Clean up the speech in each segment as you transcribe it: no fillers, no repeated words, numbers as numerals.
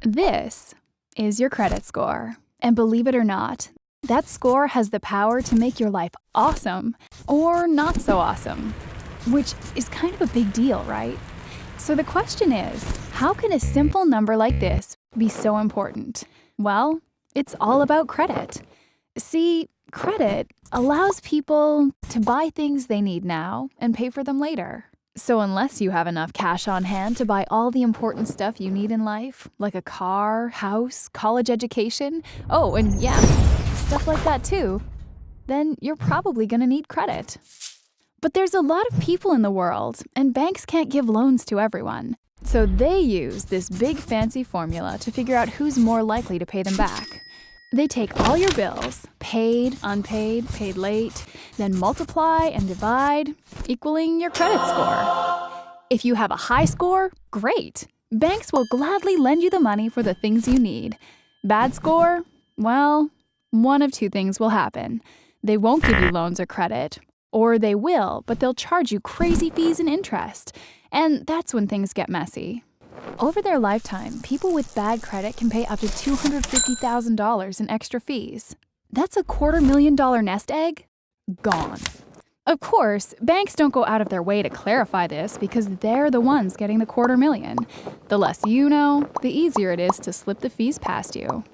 This is your credit score. And believe it or not, that score has the power to make your life awesome or not so awesome, which is kind of a big deal, right? So the question is, how can a simple number like this be so important? Well, it's all about credit. See, credit allows people to buy things they need now and pay for them later. So unless you have enough cash on hand to buy all the important stuff you need in life, like a car, house, college education, oh, and yeah, stuff like that too, then you're probably gonna need credit. But there's a lot of people in the world, and banks can't give loans to everyone. So they use this big fancy formula to figure out who's more likely to pay them back. They take all your bills, paid, unpaid, paid late, then multiply and divide, equaling your credit score. If you have a high score, great. Banks will gladly lend you the money for the things you need. Bad score? Well, one of two things will happen. They won't give you loans or credit, or they will, but they'll charge you crazy fees and interest. And that's when things get messy. Over their lifetime, people with bad credit can pay up to $250,000 in extra fees. That's a $250,000 nest egg gone. Of course, banks don't go out of their way to clarify this because they're the ones getting the $250,000. The less you know, the easier it is to slip the fees past you.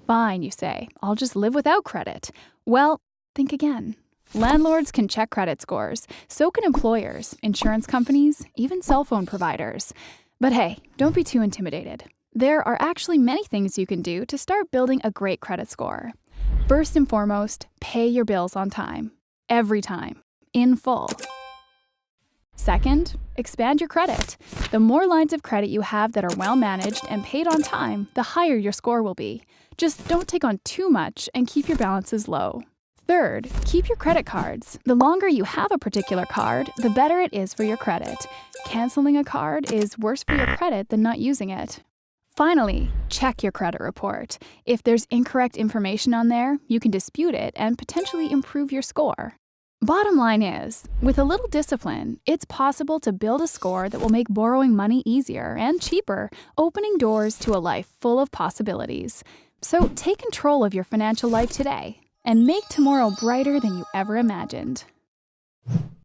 Fine, you say, I'll just live without credit. Well, think again. Landlords can check credit scores. So can employers, insurance companies, even cell phone providers. But hey, don't be too intimidated. There are actually many things you can do to start building a great credit score. First and foremost, pay your bills on time. Every time. In full. Second, expand your credit. The more lines of credit you have that are well managed and paid on time, the higher your score will be. Just don't take on too much and keep your balances low. Third, keep your credit cards. The longer you have a particular card, the better it is for your credit. Canceling a card is worse for your credit than not using it. Finally, check your credit report. If there's incorrect information on there, you can dispute it and potentially improve your score. Bottom line is, with a little discipline, it's possible to build a score that will make borrowing money easier and cheaper, opening doors to a life full of possibilities. So take control of your financial life today and make tomorrow brighter than you ever imagined.